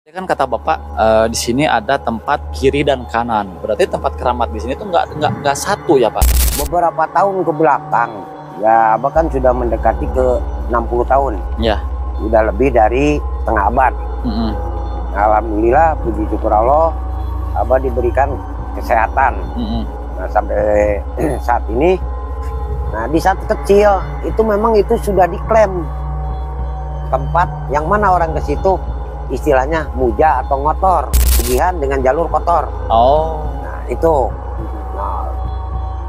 Kan kata Bapak, di sini ada tempat kiri dan kanan. Berarti tempat keramat di sini tuh nggak satu ya, Pak? Beberapa tahun ke belakang, ya Abah kan sudah mendekati ke 60 tahun. Ya. Udah lebih dari setengah abad. Alhamdulillah, puji syukur Allah, Abah diberikan kesehatan. Nah, sampai saat ini, nah di saat kecil, itu memang itu sudah diklaim. Tempat yang mana orang ke situ, istilahnya muja atau ngotor, pegihan dengan jalur kotor. Oh. Nah itu. Nah,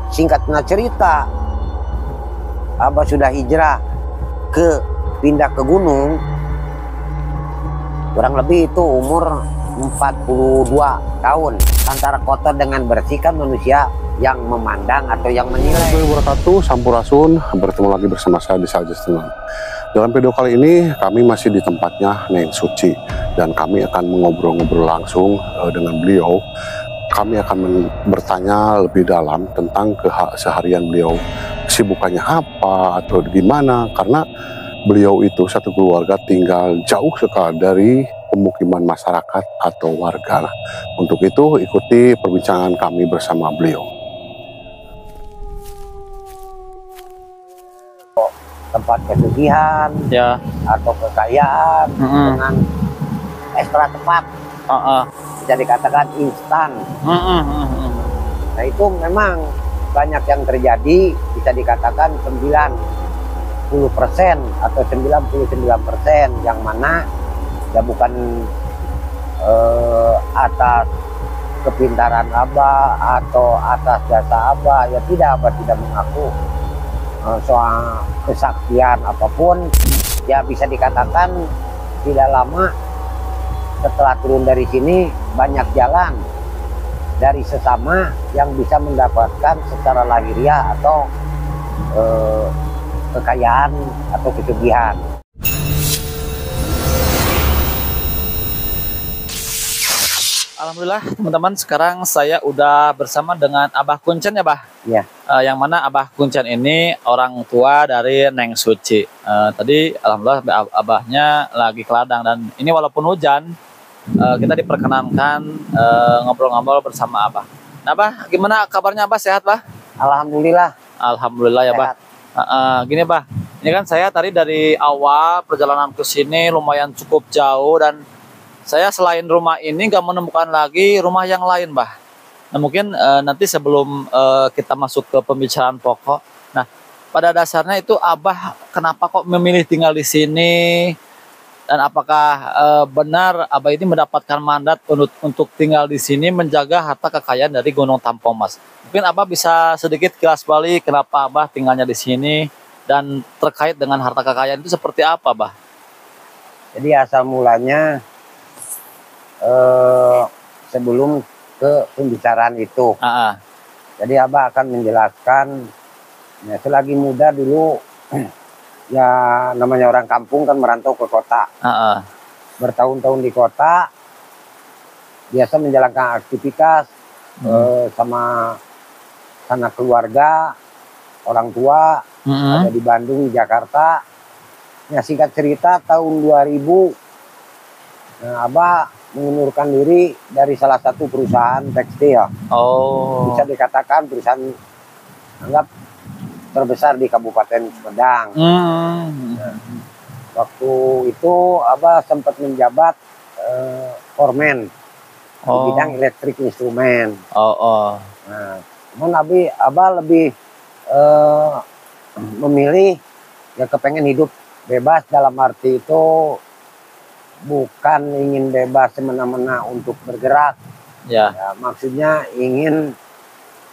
singkatnya cerita, Abah sudah hijrah pindah ke gunung, kurang lebih itu umur 42 tahun. Antara kotor dengan bersih kan manusia yang memandang atau yang menilai. Wabarakatuh, Sampurasun, bertemu lagi bersama saya di Sajestina. Dalam video kali ini kami masih di tempatnya Neng Suci dan kami akan mengobrol-ngobrol langsung dengan beliau. Kami akan bertanya lebih dalam tentang keseharian beliau, kesibukannya apa atau gimana, karena beliau itu satu keluarga tinggal jauh sekali dari pemukiman masyarakat atau warga. Untuk itu ikuti perbincangan kami bersama beliau. Tempat pesugihan, Ya. atau kekayaan dengan ekstra cepat, bisa dikatakan instan. Nah itu memang banyak yang terjadi, bisa dikatakan 90% atau 99%, yang mana ya bukan atas kepintaran Abah atau atas jasa Abah, ya tidak, Abah tidak mengaku soal kesaktian apapun. Ya bisa dikatakan tidak lama setelah turun dari sini, banyak jalan dari sesama yang bisa mendapatkan secara lahiriah atau kekayaan atau kesugihan. Alhamdulillah teman-teman, sekarang saya udah bersama dengan Abah Kuncen ya, Bah? Ya. Yang mana Abah Kuncen ini orang tua dari Neng Suci. Tadi alhamdulillah Abahnya lagi ke ladang, dan ini walaupun hujan, kita diperkenankan ngobrol-ngobrol bersama Abah. Nah, Bah, gimana kabarnya Abah? Sehat, Bah? Alhamdulillah. Alhamdulillah ya, Bah. Gini, Bah, ini kan saya tadi dari awal perjalanan ke sini lumayan cukup jauh, dan saya selain rumah ini nggak menemukan lagi rumah yang lain, Bah. Nah, mungkin nanti sebelum kita masuk ke pembicaraan pokok, nah pada dasarnya itu Abah kenapa kok memilih tinggal di sini, dan apakah benar Abah ini mendapatkan mandat untuk tinggal di sini menjaga harta kekayaan dari Gunung Tampomas? Mungkin Abah bisa sedikit kilas balik kenapa Abah tinggalnya di sini, dan terkait dengan harta kekayaan itu seperti apa, Bah? Jadi asal mulanya, sebelum ke pembicaraan itu, jadi Abah akan menjelaskan, ya, selagi muda dulu ya namanya orang kampung kan merantau ke kota, bertahun-tahun di kota, biasa menjalankan aktivitas sama sanak keluarga, orang tua ada di Bandung, di Jakarta. Ya singkat cerita, tahun 2000 Abah mengundurkan diri dari salah satu perusahaan tekstil. Oh. Bisa dikatakan perusahaan anggap terbesar di Kabupaten Sumedang. Nah, waktu itu Abah sempat menjabat foreman di bidang elektrik instrumen. Nah, cuman Abah lebih memilih ya kepengen hidup bebas, dalam arti itu bukan ingin bebas semena-mena untuk bergerak. Ya, maksudnya ingin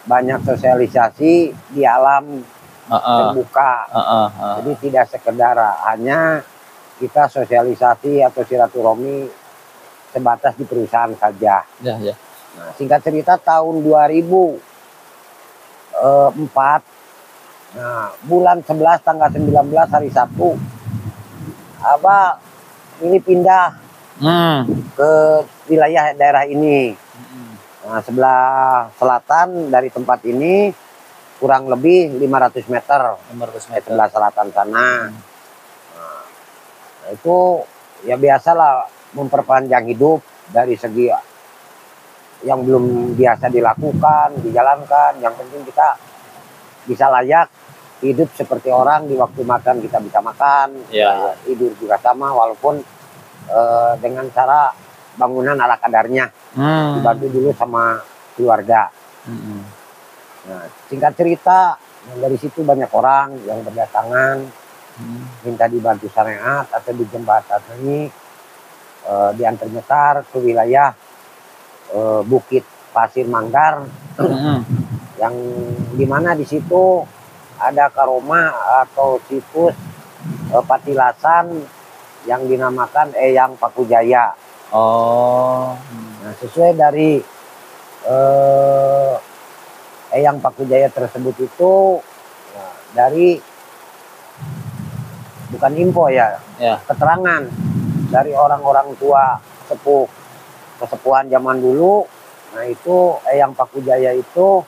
banyak sosialisasi di alam terbuka. Jadi tidak sekedar hanya kita sosialisasi atau silaturahmi sebatas di perusahaan saja. Nah, singkat cerita tahun 2004, nah, bulan 11 tanggal 19 hari Sabtu, Abah ini pindah ke wilayah daerah ini. Nah, sebelah selatan dari tempat ini kurang lebih 500 meter. Sebelah selatan sana. Nah, itu ya biasalah memperpanjang hidup dari segi yang belum biasa dilakukan, dijalankan. Yang penting kita bisa layak hidup seperti orang, di waktu makan kita bisa makan, tidur juga sama, walaupun dengan cara bangunan ala kadarnya, dibantu dulu sama keluarga. Nah, singkat cerita, dari situ banyak orang yang berdatangan minta dibantu syariat atau dijembatani, diantar nyetar ke wilayah Bukit Pasir Manggar, yang dimana di situ ada karoma atau situs patilasan yang dinamakan Eyang Pakujaya. Nah, sesuai dari Eyang Pakujaya tersebut itu dari bukan info ya, keterangan dari orang-orang tua kesepuhan zaman dulu. Nah, itu Eyang Pakujaya itu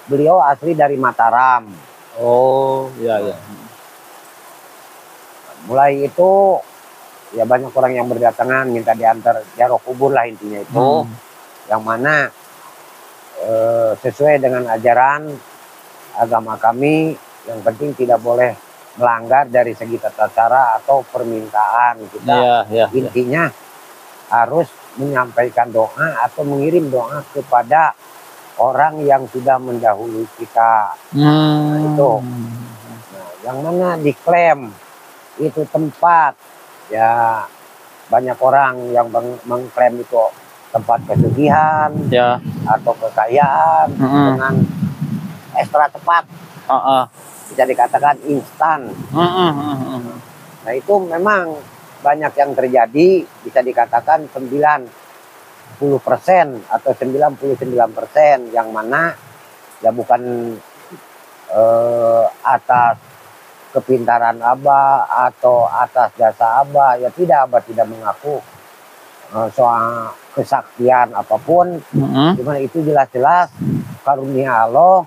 beliau asli dari Mataram. Mulai itu ya banyak orang yang berdatangan minta diantar ziarah kubur lah intinya itu. Yang mana sesuai dengan ajaran agama kami, yang penting tidak boleh melanggar dari segi tata cara atau permintaan kita. Intinya harus menyampaikan doa atau mengirim doa kepada orang yang sudah mendahului kita. Nah, itu. Nah, yang mana diklaim itu tempat, ya banyak orang yang mengklaim itu tempat pesugihan atau kekayaan dengan ekstra cepat, bisa dikatakan instan. Nah, itu memang banyak yang terjadi, bisa dikatakan 90% atau 99%, yang mana ya bukan atas kepintaran Abah atau atas jasa Abah, ya tidak, Abah tidak mengaku soal kesaktian apapun. Cuman itu jelas-jelas karunia Allah,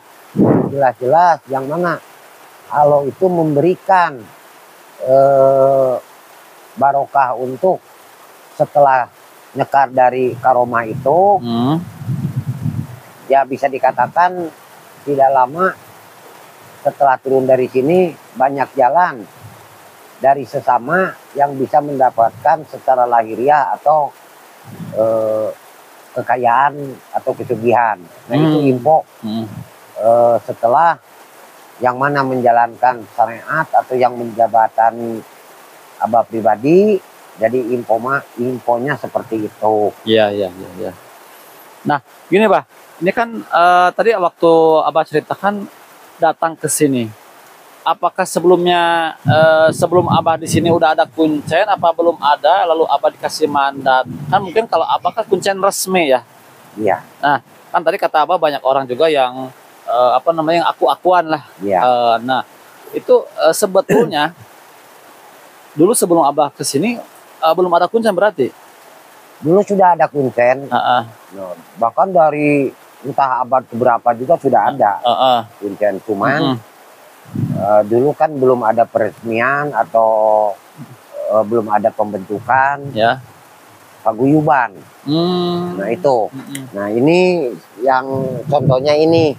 jelas-jelas yang mana Allah itu memberikan barokah untuk setelah nyekar dari karomah itu, ya bisa dikatakan tidak lama setelah turun dari sini banyak jalan dari sesama yang bisa mendapatkan secara lahiriah atau kekayaan atau kesugihan. Nah, itu info setelah yang mana menjalankan syariat atau yang menjabatani Abah pribadi. Jadi infonya seperti itu. Iya. Nah, gini Pak, ini kan tadi waktu Abah ceritakan datang ke sini. Apakah sebelumnya sebelum Abah di sini udah ada kuncen apa belum ada, lalu Abah dikasih mandat? Kan mungkin kalau Abah kan kuncen resmi ya. Iya. Nah, kan tadi kata Abah banyak orang juga yang yang aku-akuan lah. Nah, itu sebetulnya dulu sebelum Abah ke sini belum ada kuncen berarti? Dulu sudah ada kuncen. Bahkan dari entah abad keberapa juga sudah ada kuncen. Cuman dulu kan belum ada peresmian atau belum ada pembentukan paguyuban. Nah, itu. Nah, ini yang contohnya ini.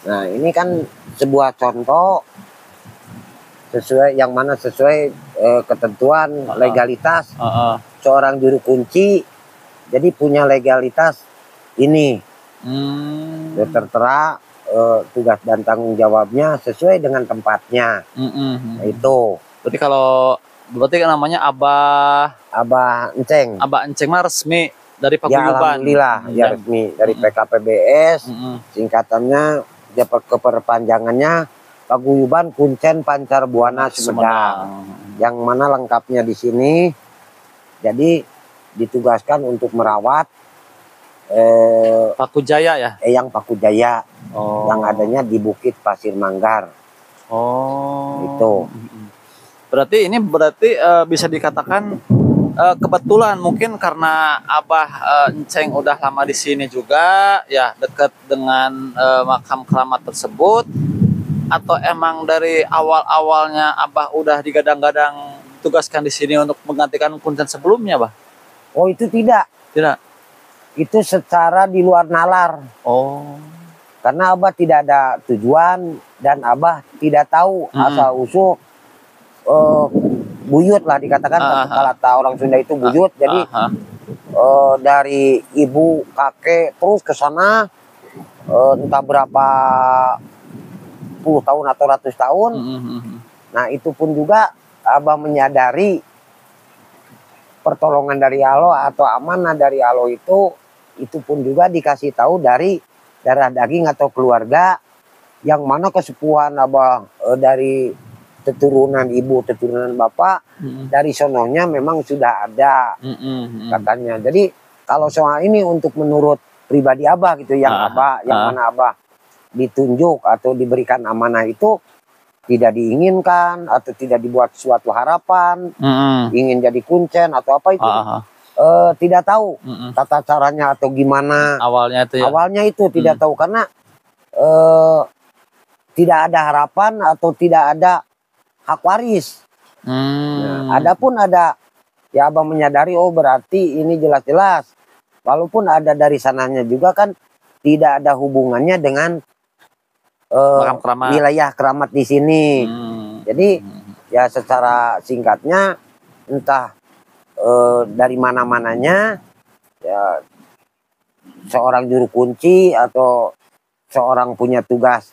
Nah, ini kan sebuah contoh sesuai yang mana sesuai ketentuan legalitas seorang juru kunci, jadi punya legalitas ini. Tertera tugas dan tanggung jawabnya sesuai dengan tempatnya. Nah, itu. Berarti namanya Abah Enceng. Abah Enceng mah resmi dari paguyuban. Ya, alhamdulillah, ya resmi dari PKPBS. Singkatannya, keperpanjangannya Paguyuban Kuncen Pancar Buana Sumedang. Yang mana lengkapnya di sini. Jadi ditugaskan untuk merawat Pakujaya ya? Eyang Pakujaya. Yang adanya di Bukit Pasir Manggar. Itu. Berarti ini bisa dikatakan kebetulan mungkin karena Abah Enceng udah lama di sini juga ya, dekat dengan makam keramat tersebut, atau emang dari awal-awalnya Abah udah digadang-gadang ditugaskan di sini untuk menggantikan kuncen sebelumnya, Bah? Oh, itu tidak. Tidak. Itu secara di luar nalar. Oh. Karena Abah tidak ada tujuan dan Abah tidak tahu asal usul buyut lah dikatakan kalau orang Sunda itu buyut. Jadi dari ibu kakek terus ke sana entah berapa puluh tahun atau ratus tahun. Nah itu pun juga Abah menyadari pertolongan dari Allah atau amanah dari Allah itu pun juga dikasih tahu dari darah daging atau keluarga yang mana kesepuhan Abah dari keturunan ibu, keturunan bapak dari sononya memang sudah ada katanya. Jadi kalau soal ini untuk menurut pribadi Abah gitu yang Abah yang mana Abah ditunjuk atau diberikan amanah itu tidak diinginkan atau tidak dibuat suatu harapan ingin jadi kuncen atau apa itu tidak tahu tata caranya atau gimana awalnya itu ya? Awalnya itu tidak tahu karena tidak ada harapan atau tidak ada hak waris. Nah, adapun ada ya Abang menyadari oh berarti ini jelas-jelas walaupun ada dari sananya juga kan tidak ada hubungannya dengan wilayah keramat di sini. Jadi ya secara singkatnya entah dari mana-mananya ya seorang juru kunci atau seorang punya tugas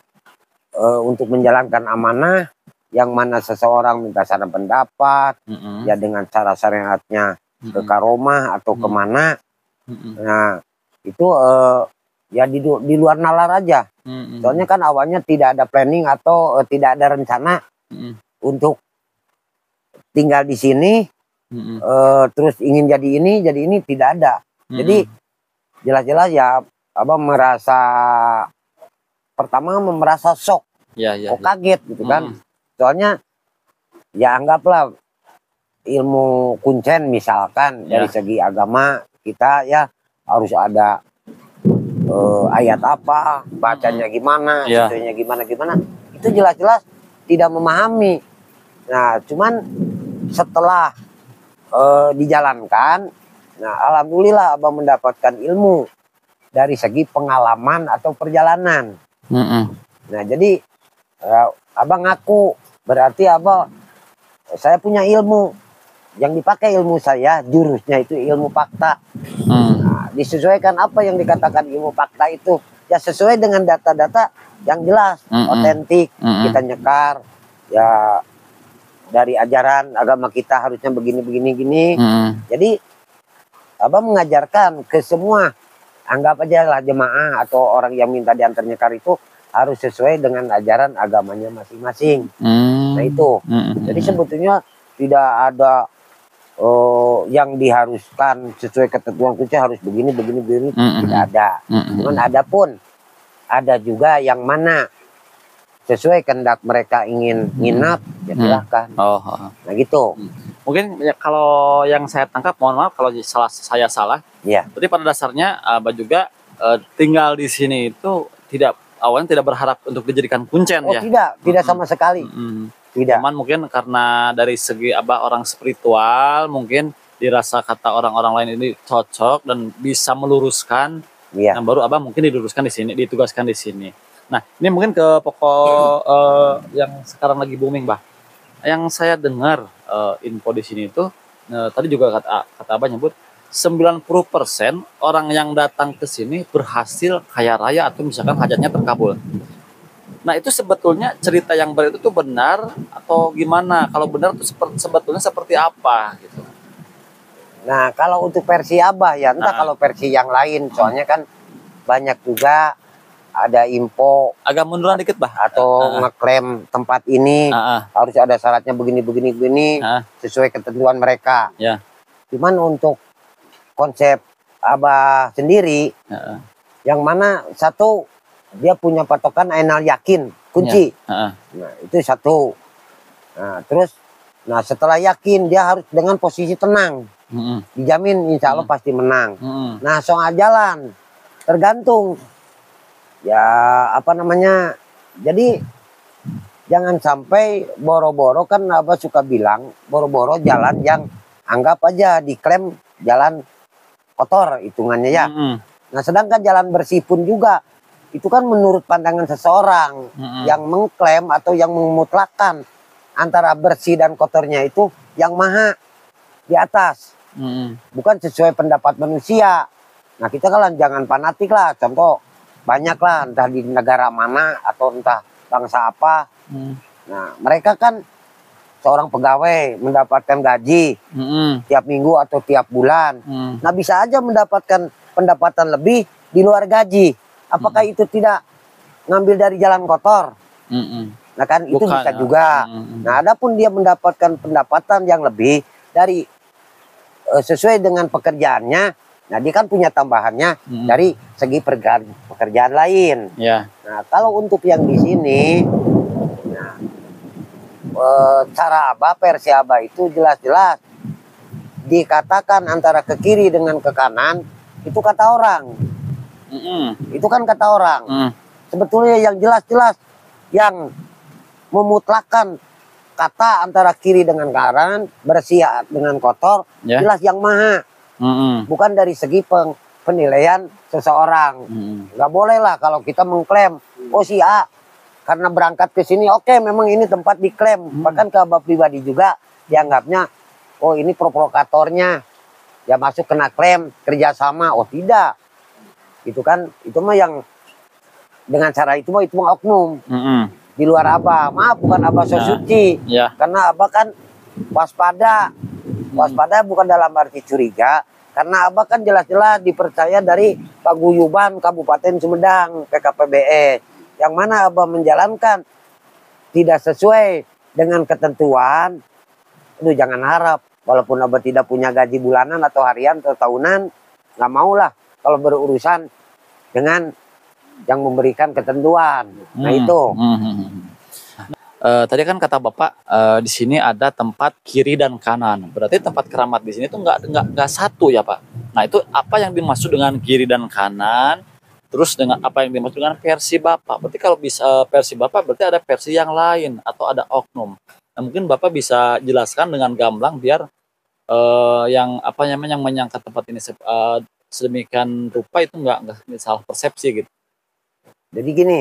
untuk menjalankan amanah yang mana seseorang minta saran pendapat ya dengan cara syariatnya ke karomah atau kemana. Nah itu ya di luar nalar aja. Soalnya kan awalnya tidak ada planning atau tidak ada rencana untuk tinggal di sini. Terus ingin jadi ini tidak ada. Jadi jelas-jelas ya Abang merasa pertama merasa shock, kaget gitu kan. Soalnya ya anggaplah ilmu kuncen misalkan dari segi agama kita ya harus ada ayat apa, bacanya gimana, itunya gimana, itu jelas-jelas tidak memahami. Nah, cuman setelah dijalankan, nah alhamdulillah Abang mendapatkan ilmu dari segi pengalaman atau perjalanan. Nah, jadi Abang ngaku berarti saya punya ilmu yang dipakai ilmu saya jurusnya itu ilmu fakta. Nah, disesuaikan apa yang dikatakan ilmu fakta itu ya sesuai dengan data-data yang jelas, otentik, kita nyekar ya dari ajaran agama kita harusnya begini. Jadi Abang mengajarkan ke semua, anggap aja lah jemaah atau orang yang minta diantar nyekar itu harus sesuai dengan ajaran agamanya masing-masing. Nah itu, jadi sebetulnya tidak ada yang diharuskan sesuai ketentuan kunci harus begini, tidak ada. Cuman ada juga yang mana sesuai kehendak mereka ingin nginap, ya silahkan. Nah gitu. Mungkin ya, kalau yang saya tangkap, mohon maaf kalau saya salah. Iya. Jadi pada dasarnya Abah juga tinggal di sini itu awalnya tidak berharap untuk dijadikan kuncen ya? Tidak sama sekali. Tidak. Cuman mungkin karena dari segi Abah orang spiritual, mungkin dirasa kata orang-orang lain ini cocok dan bisa meluruskan. Yang baru Abah mungkin ditugaskan di sini. Nah, ini mungkin ke pokok yang sekarang lagi booming, Bah. Yang saya dengar info di sini itu tadi juga kata Abah nyebut 90% orang yang datang ke sini berhasil kaya raya atau misalkan hajatnya terkabul. Nah, itu sebetulnya cerita yang benar itu benar atau gimana? Kalau benar itu sebetulnya seperti apa gitu. Nah, kalau untuk versi Abah ya, entah kalau versi yang lain soalnya kan banyak juga ada info agak munduran dikit Bah atau ngeklaim tempat ini harus ada syaratnya begini sesuai ketentuan mereka. Cuman untuk konsep Abah sendiri yang mana satu dia punya patokan ainal yakin kunci. Nah itu satu. Nah terus setelah yakin dia harus dengan posisi tenang, dijamin insya Allah pasti menang. Nah soal jalan tergantung ya apa namanya, jadi jangan sampai boro-boro, kan Abah suka bilang boro-boro jalan yang anggap aja diklaim jalan kotor hitungannya ya. Nah sedangkan jalan bersih pun juga itu kan menurut pandangan seseorang yang mengklaim atau yang memutlakkan antara bersih dan kotornya itu yang maha di atas, bukan sesuai pendapat manusia. Nah kita kan jangan fanatik lah, contoh banyak lah entah di negara mana atau entah bangsa apa. Nah mereka kan seorang pegawai mendapatkan gaji tiap minggu atau tiap bulan. Nah bisa aja mendapatkan pendapatan lebih di luar gaji. Apakah itu tidak ngambil dari jalan kotor? Nah kan itu Bukan, bisa juga. Nah adapun dia mendapatkan pendapatan yang lebih dari sesuai dengan pekerjaannya, nah dia kan punya tambahannya dari segi pekerjaan lain. Nah kalau untuk yang di sini, nah, cara Abah, versi Abah itu jelas-jelas dikatakan antara ke kiri dengan ke kanan itu kata orang. Itu kan kata orang. Sebetulnya yang jelas-jelas yang memutlakkan kata antara kiri dengan kanan, bersih dengan kotor, jelas yang maha. Bukan dari segi penilaian seseorang. Nggak boleh lah kalau kita mengklaim, oh si A karena berangkat ke sini, oke, memang ini tempat diklaim. Bahkan ke Abah pribadi juga dianggapnya, oh ini provokatornya, ya masuk kena klaim kerjasama. Oh tidak, itu kan itu mah yang dengan cara itu mah oknum. Di luar Abah, maaf bukan Abah so suci, karena Abah kan waspada. Waspada bukan dalam arti curiga, karena Abah kan jelas-jelas dipercaya dari Paguyuban Kabupaten Sumedang PKPBE, yang mana Abah menjalankan tidak sesuai dengan ketentuan. Aduh jangan harap, walaupun Abah tidak punya gaji bulanan atau harian atau tahunan, nggak maulah kalau berurusan dengan yang memberikan ketentuan. Nah itu. Tadi kan kata Bapak di sini ada tempat kiri dan kanan. Berarti tempat keramat di sini tuh nggak satu ya Pak. Nah itu apa yang dimaksud dengan kiri dan kanan? Terus dengan apa yang dimaksud dengan versi Bapak? Berarti kalau bisa versi Bapak berarti ada versi yang lain atau ada oknum. Nah, mungkin Bapak bisa jelaskan dengan gamblang biar yang apa namanya yang menyangka tempat ini sedemikian rupa itu nggak salah persepsi gitu. Jadi gini,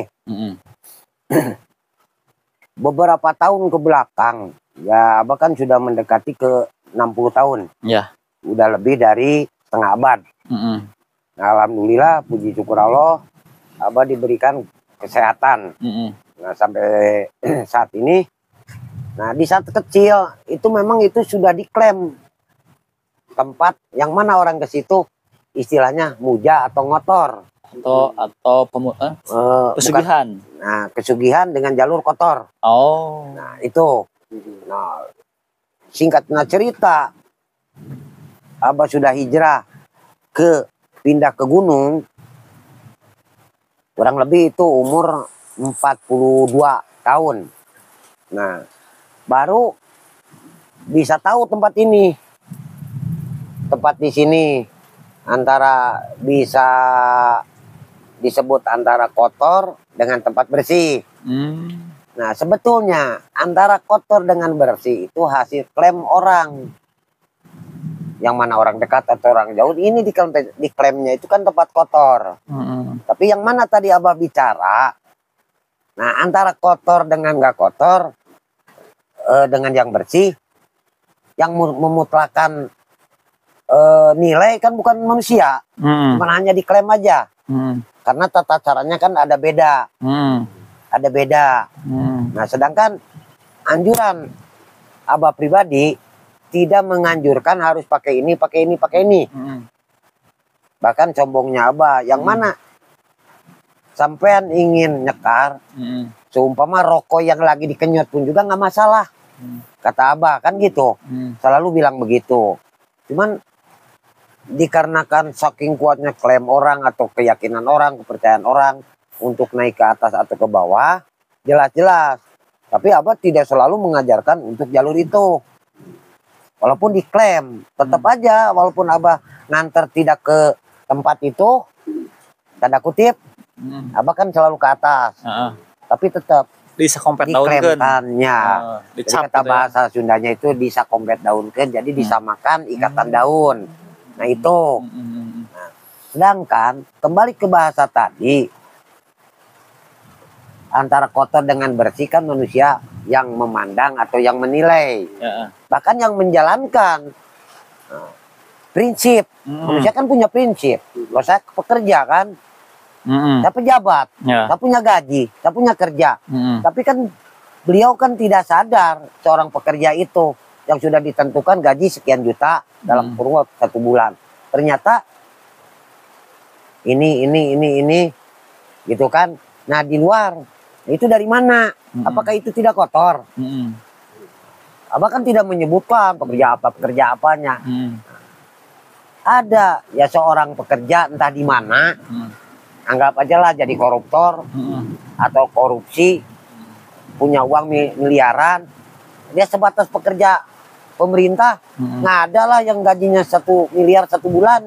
beberapa tahun ke belakang, ya Abah kan sudah mendekati ke 60 tahun. Udah lebih dari setengah abad. Nah, alhamdulillah, puji syukur Allah, Abah diberikan kesehatan. Nah, sampai saat ini, nah di saat kecil, itu memang itu sudah diklaim tempat yang mana orang ke situ istilahnya muja atau ngotor. Atau pesugihan. Nah, pesugihan dengan jalur kotor. Nah, itu. Nah, singkatnya cerita, Abah sudah hijrah pindah ke gunung. Kurang lebih itu umur 42 tahun. Nah, baru bisa tahu tempat ini. Tempat di sini antara bisa disebut antara kotor dengan tempat bersih. Nah sebetulnya antara kotor dengan bersih itu hasil klaim orang. Yang mana orang dekat atau orang jauh, ini diklaimnya itu kan tempat kotor. Tapi yang mana tadi Abah bicara, nah antara kotor dengan nggak kotor, dengan yang bersih, yang memutlakan nilai kan bukan manusia, cuma hanya diklaim aja. Karena tata caranya kan ada beda. Ada beda. Nah, sedangkan anjuran Abah pribadi tidak menganjurkan harus pakai ini, pakai ini, pakai ini. Bahkan sombongnya Abah, yang mana sampean ingin nyekar, seumpama rokok yang lagi dikenyot pun juga nggak masalah. Kata Abah kan gitu. Selalu bilang begitu. Cuman dikarenakan saking kuatnya klaim orang atau keyakinan orang, kepercayaan orang untuk naik ke atas atau ke bawah, jelas-jelas. Tapi Abah tidak selalu mengajarkan untuk jalur itu. Walaupun diklaim, tetap aja walaupun Abah nganter tidak ke tempat itu, tanda kutip, Abah kan selalu ke atas. Tapi tetap disakompet daunkeun. Diklemtannya. Jadi Dicap kata gitu ya. bahasa Sundanya itu disakompet daunkeun, jadi disamakan ikatan daun. Nah itu. Nah, sedangkan kembali ke bahasa tadi, antara kotor dengan bersih kan manusia yang memandang atau yang menilai. Bahkan yang menjalankan. Nah, prinsip. Manusia kan punya prinsip. Kalau saya pekerja kan, saya pejabat, saya punya gaji, saya punya kerja. Tapi kan beliau kan tidak sadar seorang pekerja itu yang sudah ditentukan gaji sekian juta dalam kurun waktu 1 bulan. Ternyata ini gitu kan. Nah di luar itu dari mana? Apakah itu tidak kotor? Abah kan tidak menyebutkan pekerja apanya. Ada ya seorang pekerja entah di mana, anggap aja lah jadi koruptor atau korupsi, punya uang miliaran, dia sebatas pekerja pemerintah, nggak ada lah yang gajinya 1 miliar 1 bulan.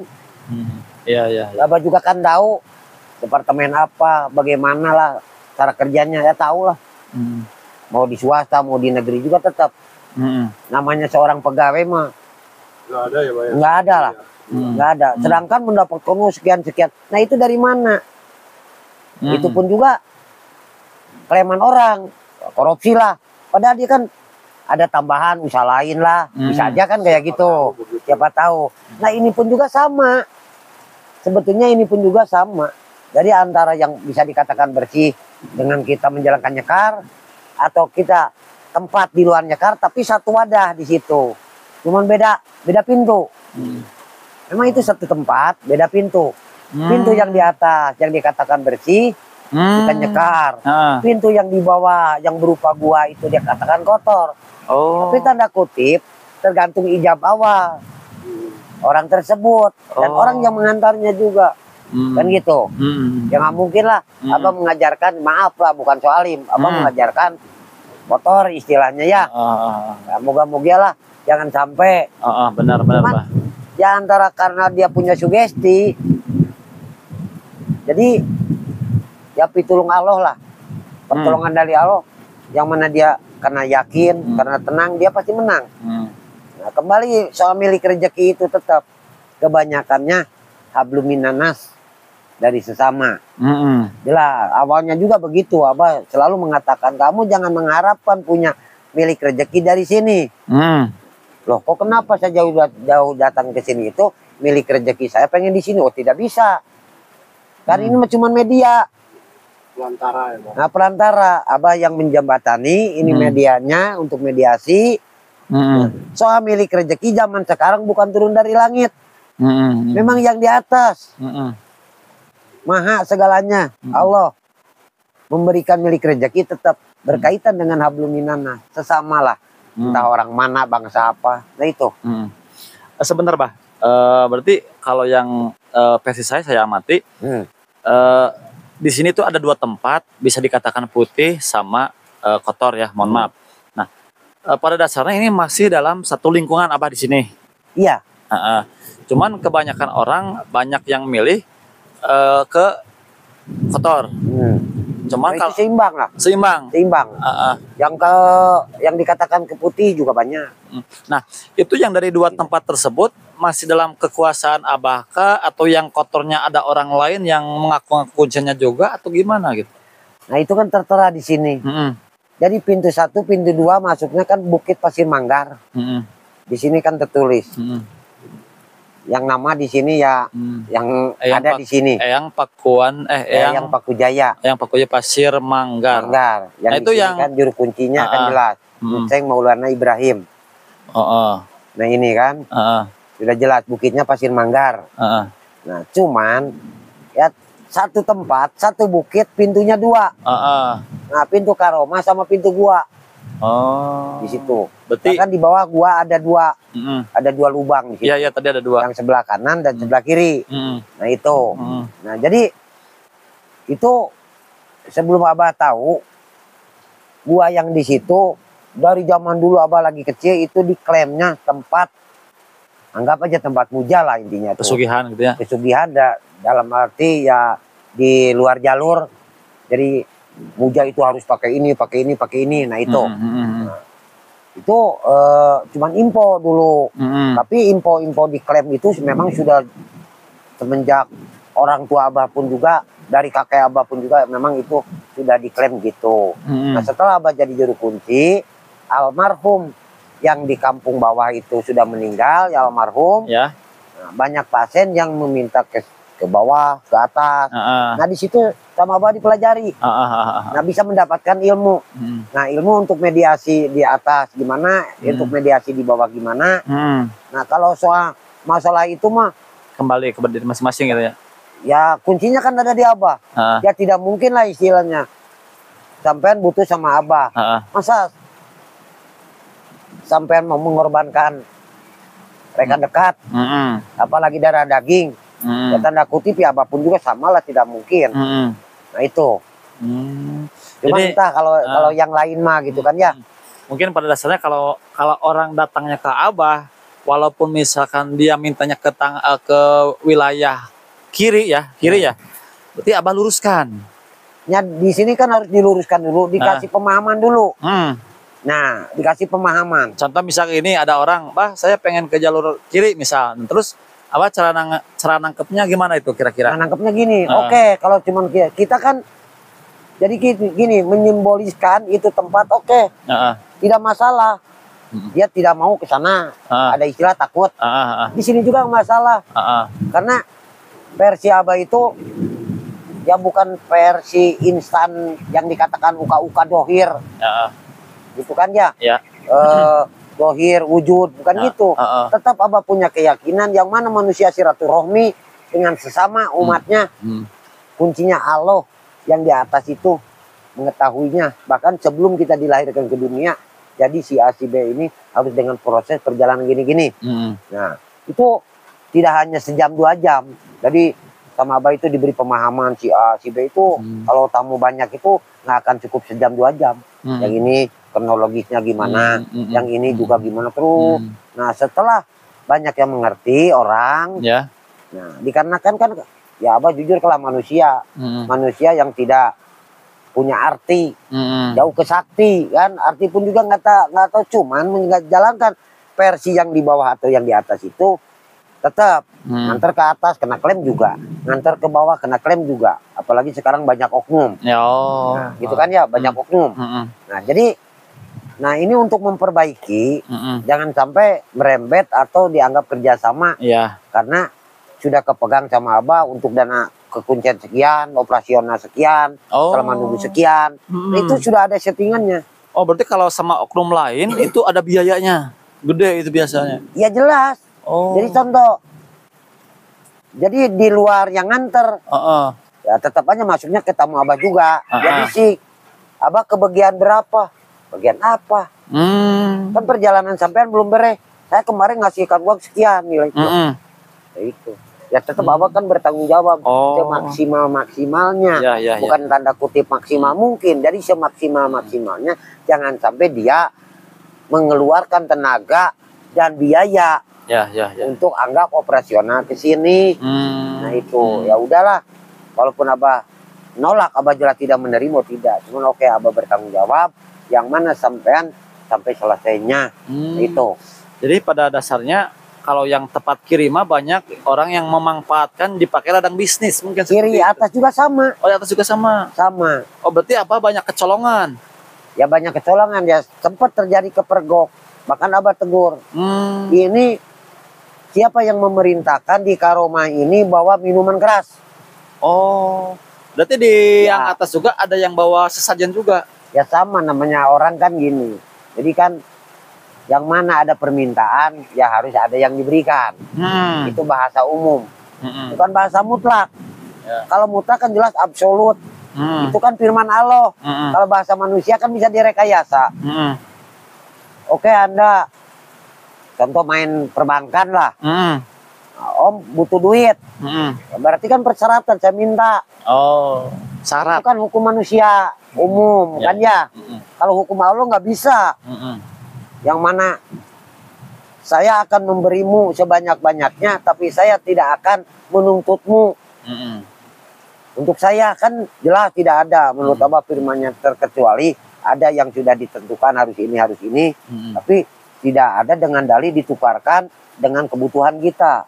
Iya. Abah juga kan tahu departemen apa, bagaimana lah cara kerjanya, ya tahu lah. Mau di swasta, mau di negeri juga tetap. Namanya seorang pegawai mah nggak ada ya, Pak? Nggak ada lah. Nggak ada. Sedangkan mendapatkan sekian. Nah itu dari mana? Itu pun juga kelemahan orang, korupsi lah. Padahal dia kan ada tambahan usaha lain lah. Bisa aja kan kayak gitu. Siapa tahu. Nah ini pun juga sama. Sebetulnya ini pun juga sama. Jadi antara yang bisa dikatakan bersih dengan kita menjalankan nyekar, atau kita tempat di luar nyekar tapi satu wadah di situ. Cuman beda pintu. Memang itu satu tempat, beda pintu. Pintu yang di atas yang dikatakan bersih, kita nyekar. Pintu yang di bawah yang berupa gua itu dia katakan kotor. Tapi tanda kutip tergantung ijab awal orang tersebut dan orang yang mengantarnya juga. Kan gitu. Ya nggak mungkin lah Abang mengajarkan, maaf lah bukan soalim, Abang mengajarkan kotor istilahnya ya. Moga-moga lah jangan sampai. Benar Pak. Ya antara karena dia punya sugesti, jadi ya pitulung Allah lah, pertolongan dari Allah, yang mana dia karena yakin, karena tenang dia pasti menang. Nah, kembali soal milik rezeki itu tetap kebanyakannya hablum minanas, dari sesama. Jelas awalnya juga begitu, Abah selalu mengatakan kamu jangan mengharapkan punya milik rezeki dari sini. Loh kok kenapa saya jauh datang ke sini, itu milik rezeki saya pengen di sini. Oh tidak bisa, karena ini cuma media perantara ya, Bang. Nah perantara, Abah yang menjembatani ini medianya untuk mediasi. Soal milik rezeki zaman sekarang bukan turun dari langit, memang yang di atas. Maha segalanya, Allah memberikan milik rezeki tetap berkaitan dengan hablum minanas, sesamalah. Entah orang mana, bangsa apa. Nah itu. Sebentar Bah, berarti kalau yang versi saya amati, di sini tuh ada 2 tempat bisa dikatakan putih sama kotor ya, mohon maaf. Nah, pada dasarnya ini masih dalam satu lingkungan Abah di sini. Iya. Cuman kebanyakan orang banyak yang milih ke kotor. Cuman kalau seimbang lah. Seimbang. Yang dikatakan ke putih juga banyak. Nah, itu yang dari 2 tempat tersebut masih dalam kekuasaan Abah kah, atau yang kotornya ada orang lain yang mengaku kuncinya juga atau gimana gitu? Nah, itu kan tertera di sini. Jadi pintu 1, pintu 2 masuknya kan Bukit Pasir Manggar. Di sini kan tertulis. Yang nama di sini ya yang ada di sini. Yang Pakujaya. Yang Pakujaya Pasir Manggar. Yang nah, itu yang kan juru kuncinya kan jelas. Syekh Maulana Ibrahim. Nah ini kan sudah jelas bukitnya Pasir Manggar. Nah cuman ya satu tempat, satu bukit, pintunya 2. Nah pintu Karoma sama pintu gua. Di situ. Berarti kan di bawah gua ada 2, ada 2 lubang di situ. Iya tadi ada 2. Yang sebelah kanan dan sebelah kiri. Nah itu. Nah jadi itu sebelum Abah tahu, gua yang di situ dari zaman dulu Abah lagi kecil itu diklaimnya tempat, anggap aja tempat muja lah intinya. Pesugihan gitu ya. Pesugihan dalam arti ya di luar jalur. Jadi muja itu harus pakai ini, pakai ini, pakai ini. Nah itu, nah, itu cuman info dulu. Tapi info-info diklaim itu memang sudah semenjak orang tua Abah pun juga, dari kakek Abah pun juga memang itu sudah diklaim gitu. Nah setelah Abah jadi juru kunci, almarhum yang di kampung bawah itu sudah meninggal, ya almarhum. Ya. Nah, banyak pasien yang meminta ke bawah, ke atas. Nah di situ sama Abah dipelajari. Nah bisa mendapatkan ilmu. Nah ilmu untuk mediasi di atas gimana, untuk mediasi di bawah gimana. Nah kalau soal masalah itu mah kembali ke diri masing-masing gitu ya. Ya kuncinya kan ada di Abah. Ya tidak mungkin lah istilahnya sampean butuh sama Abah. Masa sampean mau mengorbankan rekan dekat, apalagi darah daging. Ya tanda kutip ya apapun juga sama lah, tidak mungkin. Nah itu. Cuma entah kalau yang lain mah gitu kan ya. Mungkin pada dasarnya kalau orang datangnya ke Abah, walaupun misalkan dia mintanya ke wilayah kiri ya, berarti Abah luruskan. Ya di sini kan harus diluruskan dulu, dikasih pemahaman dulu. Nah, dikasih pemahaman. Contoh misalnya ini ada orang, Bah, saya pengen ke jalur kiri misal. Terus apa cara nangkepnya gimana itu kira-kira? Nah, nangkepnya gini. Oke, kalau cuman kita kan jadi gini, menyimboliskan itu tempat tidak masalah. Dia tidak mau ke sana. Ada istilah takut. Di sini juga masalah. Karena versi Abah itu ya bukan versi instan yang dikatakan uka-uka dohir. Gitu kan ya, dohir wujud, bukan gitu. Tetap Abah punya keyakinan yang mana manusia silaturahmi dengan sesama umatnya. Kuncinya Allah yang di atas itu mengetahuinya. Bahkan sebelum kita dilahirkan ke dunia, jadi si A si B ini harus dengan proses perjalanan gini-gini. Nah itu tidak hanya sejam 2 jam. Jadi sama Abah itu diberi pemahaman si A si B itu kalau tamu banyak itu nggak akan cukup sejam 2 jam. Yang ini kronologisnya gimana, yang ini juga gimana terus. Nah setelah banyak yang mengerti orang, nah dikarenakan kan ya Abah jujur kalau manusia, manusia yang tidak punya arti, jauh ke sakti kan, arti pun juga nggak tahu, cuman menjalankan versi yang di bawah atau yang di atas itu tetap nganter ke atas kena klaim juga, nganter ke bawah kena klaim juga, apalagi sekarang banyak oknum. Nah, gitu kan ya, banyak oknum. Nah jadi nah ini untuk memperbaiki, jangan sampai merembet atau dianggap kerjasama, karena sudah kepegang sama Abah untuk dana kekuncian sekian, operasional sekian, selama nunggu sekian, itu sudah ada settingannya. Oh berarti kalau sama oknum lain itu ada biayanya, gede itu biasanya? Ya jelas. Jadi contoh, jadi di luar yang nganter, ya tetap aja masuknya ke tamu Abah juga. Jadi sih Abah kebagian berapa? Bagian apa? Kan perjalanan sampean belum beres. Saya kemarin ngasihkan uang sekian nilai itu. Ya itu. Ya tetap Abah kan bertanggung jawab semaksimal-maksimalnya. Bukan tanda kutip maksimal mungkin. Jadi semaksimal-maksimalnya. Jangan sampai dia mengeluarkan tenaga dan biaya untuk anggap operasional ke sini. Nah itu ya udahlah. Walaupun Abah nolak, Abah jelas tidak menerima, tidak. Cuman Abah bertanggung jawab. Yang mana sampai selesainya itu. Jadi pada dasarnya kalau yang tepat kiri mah banyak orang yang memanfaatkan dipakai ladang bisnis mungkin. Kiri atas juga sama. Oh di atas juga sama. Sama. Oh berarti apa banyak kecolongan? Ya banyak kecolongan ya, sempat terjadi kepergok. Bahkan Abah tegur. Ini siapa yang memerintahkan di Karomah ini bawa minuman keras? Oh berarti di yang atas juga ada yang bawa sesajen juga. Ya sama, namanya orang kan gini. Jadi kan yang mana ada permintaan ya harus ada yang diberikan. Itu bahasa umum, bukan bahasa mutlak. Kalau mutlak kan jelas absolut. Itu kan firman Allah. Kalau bahasa manusia kan bisa direkayasa. Anda contoh main perbankan lah. Om butuh duit. Berarti kan persyaratan saya minta. Syarat. Itu kan hukum manusia umum kan ya. Kalau hukum Allah nggak bisa. Yang mana saya akan memberimu sebanyak-banyaknya, tapi saya tidak akan menuntutmu. Untuk saya kan jelas tidak ada menurut Abah firmannya, terkecuali ada yang sudah ditentukan harus ini, tapi tidak ada dengan dalih ditukarkan dengan kebutuhan kita.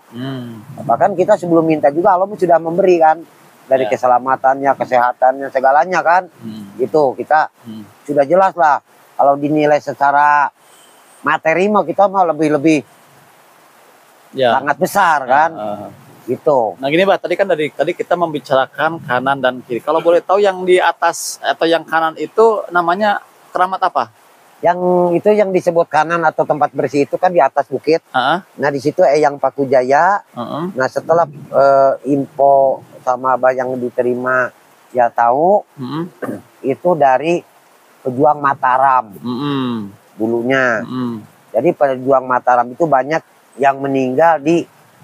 Bahkan kita sebelum minta juga Allah sudah memberi kan, dari keselamatannya, kesehatannya, segalanya kan. Itu kita sudah jelas lah. Kalau dinilai secara materi mah kita mah lebih sangat besar kan. Gitu. Nah gini Mbak, tadi kita membicarakan kanan dan kiri. Kalau boleh tahu yang di atas atau yang kanan itu namanya keramat apa? Yang itu yang disebut kanan atau tempat bersih itu kan di atas bukit. Nah di situ Eyang Paku Jaya. Nah setelah info sama Abah yang diterima ya tahu, itu dari pejuang Mataram dulunya. Jadi pejuang Mataram itu banyak yang meninggal di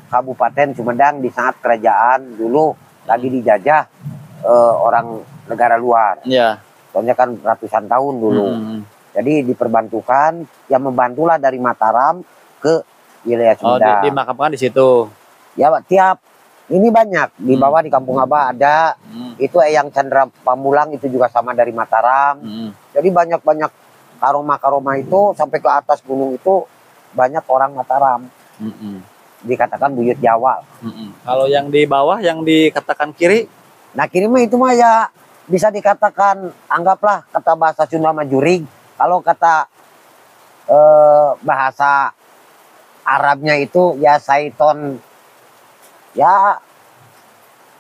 Kabupaten Sumedang di saat kerajaan dulu lagi dijajah orang negara luar. Soalnya kan ratusan tahun dulu. Jadi diperbantukan, yang membantulah dari Mataram ke wilayah Sumedang. Dimakamkan di situ. Ya tiap ini banyak di bawah di Kampung Abah ada. Itu Eyang Chandra Pamulang itu juga sama dari Mataram. Jadi banyak karoma itu sampai ke atas gunung itu banyak orang Mataram. Dikatakan buyut Jawa. Kalau yang di bawah yang dikatakan kiri? Nah kiri mah itu mah ya bisa dikatakan, anggaplah kata bahasa Sunda mah jurig. Kalau kata bahasa Arabnya itu ya syaiton, ya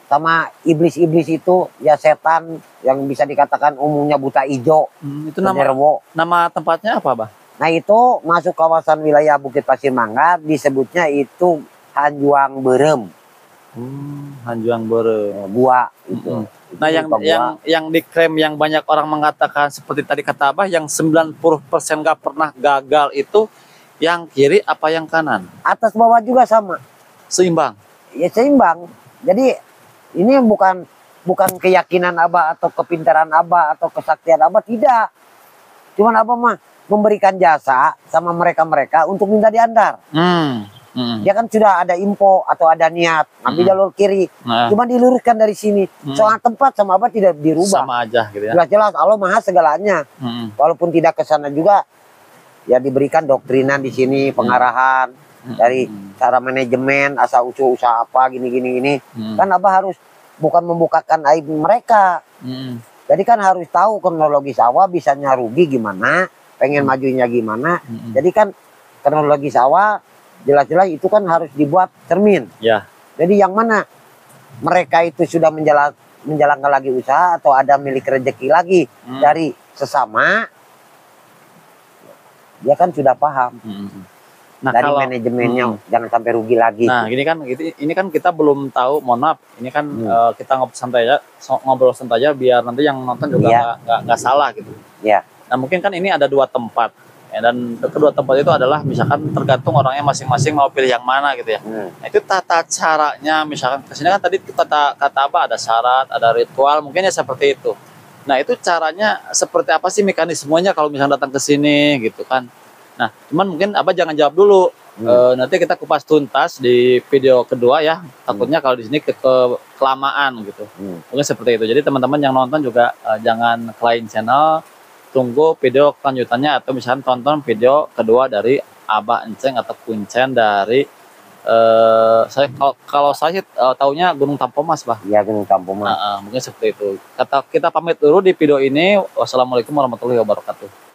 sama iblis-iblis itu ya setan yang bisa dikatakan umumnya buta ijo. Itu nama tempatnya apa, Bah? Nah itu masuk kawasan wilayah Bukit Pasir Manggar, disebutnya itu Hanjuang Berem. Hanjuang Berem. Gua itu. Nah yang diklaim yang banyak orang mengatakan seperti tadi kata Abah, yang 90% gak pernah gagal itu yang kiri apa yang kanan? Atas bawah juga sama. Seimbang? Ya seimbang. Jadi ini bukan keyakinan Abah atau kepintaran Abah atau kesaktian Abah, tidak. Cuman Abah mah memberikan jasa sama mereka untuk minta diantar. Dia kan sudah ada info atau ada niat ambil jalur kiri, cuma diluruskan dari sini. Soal tempat sama Abah tidak dirubah. Sama aja gitu ya. Jelas-jelas Allah Maha segalanya. Walaupun tidak ke sana juga, ya diberikan doktrinan di sini, pengarahan dari cara manajemen, asal usaha apa gini. Kan Abah harus bukan membukakan aib mereka. Jadi kan harus tahu kronologis awal bisanya rugi gimana, pengen majunya gimana. Jadi kan kronologis awal jelas-jelas itu kan harus dibuat cermin. Ya. Jadi yang mana mereka itu sudah menjalankan lagi usaha atau ada milik rezeki lagi dari sesama, dia kan sudah paham. Nah, dari manajemennya jangan sampai rugi lagi. Nah, ini kan kita belum tahu, mohon maaf. Ini kan kita ngobrol santai aja biar nanti yang nonton juga nggak salah gitu. Ya. Nah, mungkin kan ini ada 2 tempat. Ya, dan kedua tempat itu adalah misalkan tergantung orangnya masing-masing mau pilih yang mana gitu ya. Nah, itu tata caranya, misalkan kesini kan tadi kata Abah ada syarat, ada ritual, mungkin ya seperti itu. Nah itu caranya seperti apa sih mekanismenya kalau misalnya datang ke sini gitu kan. Nah cuman mungkin Abah jangan jawab dulu. Nanti kita kupas tuntas di video kedua ya. Takutnya kalau di sini kelamaan gitu. Mungkin seperti itu. Jadi teman-teman yang nonton juga jangan ke lain channel. Tunggu video kelanjutannya atau misalnya tonton video kedua dari Abah Enceng atau Kuncen dari kalau saya taunya Gunung Tampomas, Bah. Iya, Gunung Tampomas. Mungkin seperti itu. Kita pamit dulu di video ini. Wassalamualaikum warahmatullahi wabarakatuh.